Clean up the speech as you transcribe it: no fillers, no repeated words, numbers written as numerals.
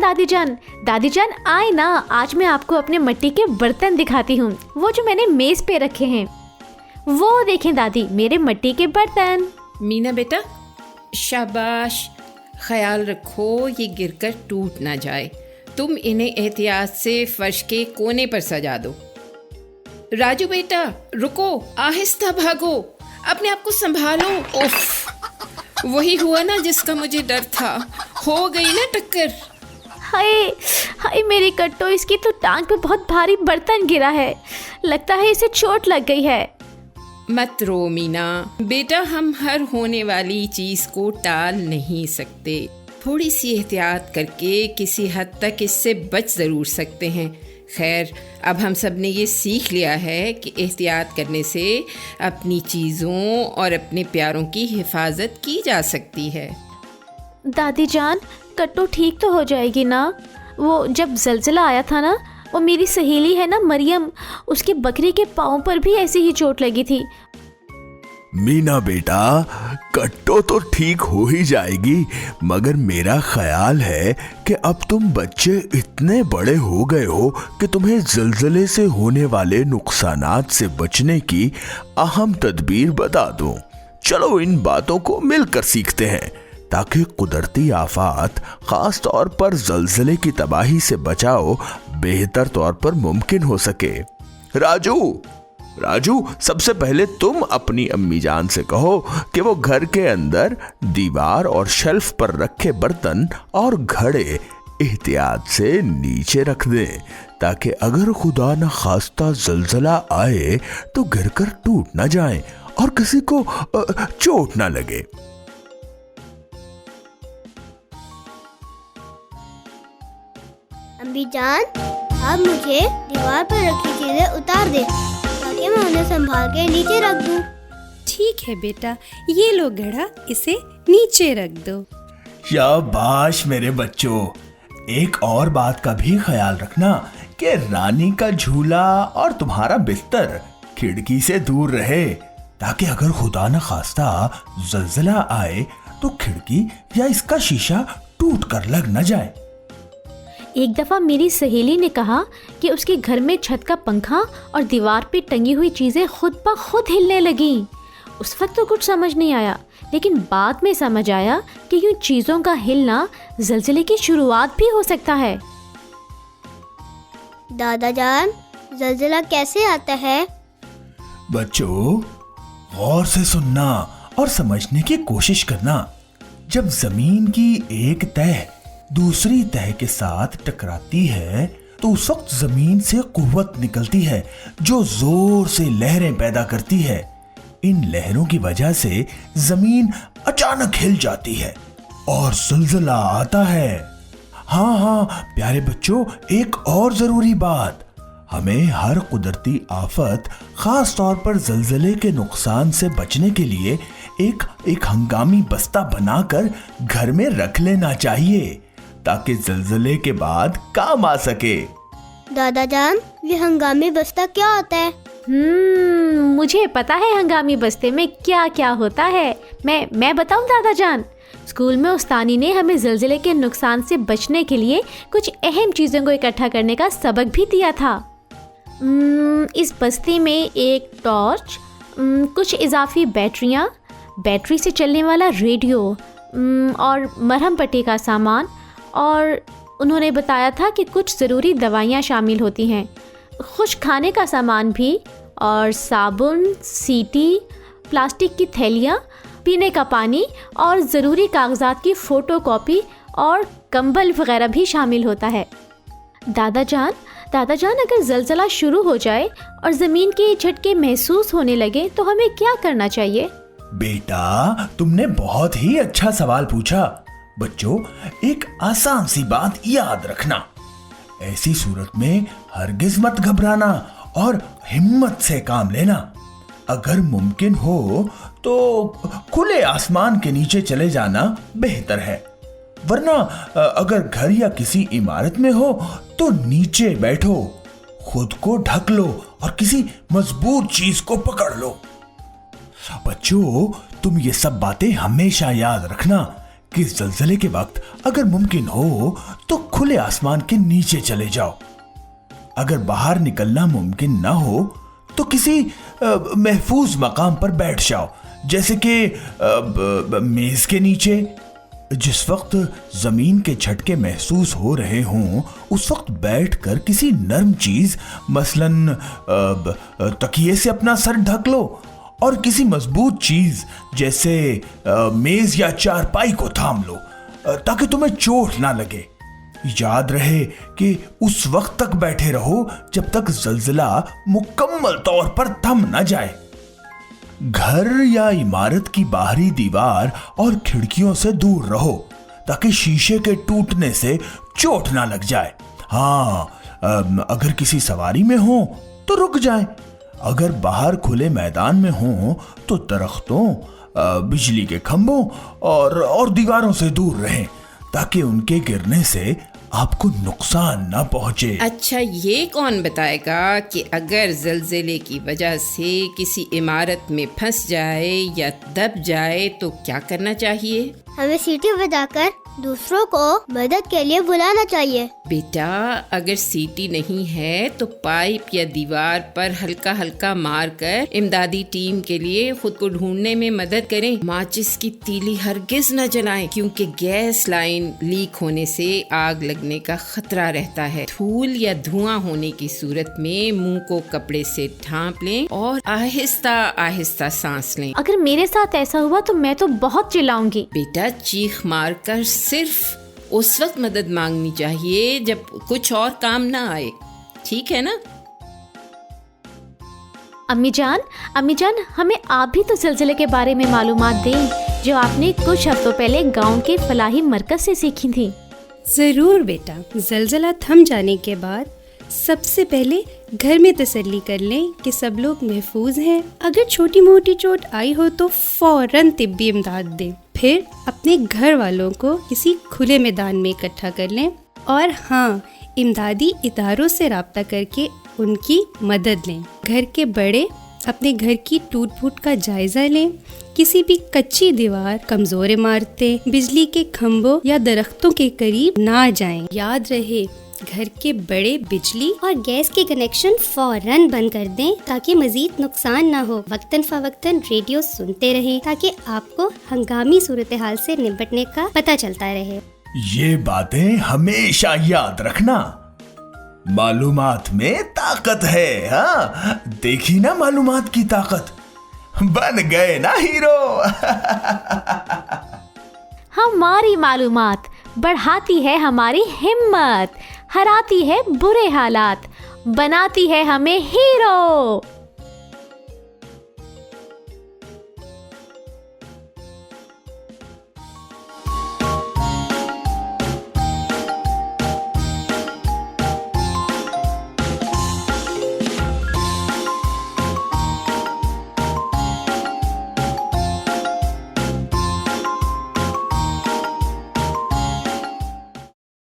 दादी जान आए ना, आज मैं आपको अपने मिट्टी के बर्तन दिखाती हूँ, वो जो मैंने मेज पे रखे हैं। वो देखें दादी, मेरे मिट्टी के बर्तन। मीना बेटा शाबाश, ख्याल रखो ये गिरकर टूट ना जाए। तुम इन्हें एहतियात से फर्श के कोने पर सजा दो। राजू बेटा रुको, आहिस्ता भागो, अपने आप को संभालो। उफ, वही हुआ ना जिसका मुझे डर था, हो गई ना टक्कर। हाय हाय मेरी कट्टो, इसकी तो टांग पे बहुत भारी बर्तन गिरा है, लगता है इसे चोट लग गई है। मत रो मीना बेटा, हम हर होने वाली चीज़ को टाल नहीं सकते। थोड़ी सी एहतियात करके किसी हद तक इससे बच ज़रूर सकते हैं। खैर, अब हम सब ने ये सीख लिया है कि एहतियात करने से अपनी चीज़ों और अपने प्यारों की हिफाजत की जा सकती है। दादी जान, कट्टो ठीक तो हो जाएगी ना? वो जब जलजला आया था ना, वो मेरी सहेली है ना मरियम, उसके बकरी के पाँव पर भी ऐसी ही चोट लगी थी। मीना बेटा, कट्टो तो ठीक हो ही जाएगी, मगर मेरा ख्याल है कि अब तुम बच्चे इतने बड़े हो गए हो कि तुम्हें जलजले से होने वाले नुकसानात से बचने की अहम तदबीर बता दूं। चलो इन बातों को मिलकर सीखते हैं ताकि कुदरती आफात, खास तौर पर जलजले की तबाही से बचाव बेहतर तौर पर मुमकिन हो सके। राजू, सबसे पहले तुम अपनी अम्मी जान से कहो कि वो घर के अंदर दीवार और शेल्फ पर रखे बर्तन और घड़े एहतियात से नीचे रख दें, ताकि अगर खुदा न खास्ता जलजला आए तो गिरकर टूट न जाए और किसी को चोट न लगे। अम्मी जान, आप मुझे दीवार पर रखी चीजें उतार दे ताकि मैं उन्हें संभाल के नीचे रख दूं। ठीक है बेटा, ये लो घड़ा, इसे नीचे रख दो। शाबाश मेरे बच्चों, एक और बात का भी ख्याल रखना कि रानी का झूला और तुम्हारा बिस्तर खिड़की से दूर रहे, ताकि अगर खुदा न खास्ता जलजला आए तो खिड़की या इसका शीशा टूट कर लग न जाए। एक दफ़ा मेरी सहेली ने कहा कि उसके घर में छत का पंखा और दीवार पे टंगी हुई चीज़ें खुद ब खुद हिलने लगीं। उस वक्त तो कुछ समझ नहीं आया, लेकिन बाद में समझ आया कि यूं चीज़ों का हिलना जलजले की शुरुआत भी हो सकता है। दादा जान, जलजला कैसे आता है? बच्चों, गौर से सुनना और समझने की कोशिश करना। जब जमीन की एक तह दूसरी तह के साथ टकराती है तो उस वक्त जमीन से कुव्वत निकलती है जो जोर से लहरें पैदा करती है। इन लहरों की वजह से जमीन अचानक हिल जाती है और जलजला आता है। हाँ प्यारे बच्चों, एक और जरूरी बात, हमें हर कुदरती आफत, खास तौर पर जलजले के नुकसान से बचने के लिए एक हंगामी बस्ता बनाकर घर में रख लेना चाहिए ताकि जलजले के बाद काम आ सके। दादा जान, ये हंगामी बस्ता क्या होता है? मुझे पता है हंगामी बस्ते में क्या क्या होता है। मैं बताऊं दादा जान? स्कूल में उस्तानी ने हमें जलजले के नुकसान से बचने के लिए कुछ अहम चीज़ों को इकट्ठा करने का सबक भी दिया था। इस बस्ते में एक टॉर्च, कुछ इजाफी बैटरियाँ, बैटरी से चलने वाला रेडियो और मरहम पट्टी का सामान, और उन्होंने बताया था कि कुछ ज़रूरी दवाइयाँ शामिल होती हैं, खुश खाने का सामान भी, और साबुन, सीटी, प्लास्टिक की थैलियाँ, पीने का पानी और ज़रूरी कागजात की फ़ोटोकॉपी और कंबल वगैरह भी शामिल होता है। दादा जान, अगर जलजला शुरू हो जाए और ज़मीन के झटके महसूस होने लगे तो हमें क्या करना चाहिए? बेटा, तुमने बहुत ही अच्छा सवाल पूछा। बच्चों, एक आसान सी बात याद रखना, ऐसी सूरत में हरगिज मत घबराना और हिम्मत से काम लेना। अगर मुमकिन हो तो खुले आसमान के नीचे चले जाना बेहतर है, वरना अगर घर या किसी इमारत में हो तो नीचे बैठो, खुद को ढक लो और किसी मजबूत चीज को पकड़ लो। बच्चों, तुम ये सब बातें हमेशा याद रखना कि ज़लज़ले के वक्त अगर मुमकिन हो तो खुले आसमान के नीचे चले जाओ। अगर बाहर निकलना मुमकिन ना हो तो किसी महफूज मकाम पर बैठ जाओ, जैसे कि मेज के नीचे। जिस वक्त जमीन के झटके महसूस हो रहे हों उस वक्त बैठकर किसी नरम चीज मसलन तकिए से अपना सर ढक लो और किसी मजबूत चीज जैसे मेज या चारपाई को थाम लो ताकि तुम्हें चोट ना लगे। याद रहे कि उस वक्त तक बैठे रहो जब तक ज़लज़ला मुकम्मल तौर पर थम न जाए। घर या इमारत की बाहरी दीवार और खिड़कियों से दूर रहो ताकि शीशे के टूटने से चोट ना लग जाए। हाँ, अगर किसी सवारी में हो तो रुक जाएं। अगर बाहर खुले मैदान में हो तो दरख्तों, बिजली के खंभों और दीवारों से दूर रहें ताकि उनके गिरने से आपको नुकसान ना पहुंचे। अच्छा, ये कौन बताएगा कि अगर ज़लज़ले की वजह से किसी इमारत में फंस जाए या दब जाए तो क्या करना चाहिए? हमें सीटी बजाकर दूसरों को मदद के लिए बुलाना चाहिए। बेटा, अगर सीटी नहीं है तो पाइप या दीवार पर हल्का हल्का मारकर इमदादी टीम के लिए खुद को ढूंढने में मदद करें। माचिस की तीली हरगिज न जलाएं क्योंकि गैस लाइन लीक होने से आग लगने का खतरा रहता है। धूल या धुआं होने की सूरत में मुंह को कपड़े से ढांप लें और आहिस्ता आहिस्ता सांस लें। अगर मेरे साथ ऐसा हुआ तो मैं तो बहुत चिल्लाऊंगी। बेटा, चीख मारकर सिर्फ उस वक्त मदद मांगनी चाहिए जब कुछ और काम ना आए, ठीक है ना? अम्मी जान, हमें आप भी तो ज़लज़ले के बारे में मालूमात दें जो आपने कुछ हफ्तों पहले गांव के फलाही मरकज से सीखी थी। जरूर बेटा। ज़लज़ला थम जाने के बाद सबसे पहले घर में तसल्ली कर लें कि सब लोग महफूज हैं। अगर छोटी मोटी चोट आई हो तो फौरन तिब्बी इमदाद दें। फिर अपने घर वालों को किसी खुले मैदान में इकट्ठा कर लें और हाँ, इमदादी इदारों से राब्ता करके उनकी मदद लें। घर के बड़े अपने घर की टूट फूट का जायजा लें। किसी भी कच्ची दीवार, कमजोर इमारतें, बिजली के खंभों या दरख्तों के करीब ना जाएं। याद रहे, घर के बड़े बिजली और गैस के कनेक्शन फौरन बंद कर दें ताकि मजीद नुकसान ना हो। वक्तन फवक्तन रेडियो सुनते रहें ताकि आपको हंगामी सूरत हाल से निपटने का पता चलता रहे। ये बातें हमेशा याद रखना। मालूमात में ताकत है। हाँ, देखी ना मालूमात की ताकत, बन गए ना हीरो। हमारी मालूमात बढ़ाती है हमारी हिम्मत, हराती है बुरे हालात, बनाती है हमें हीरो।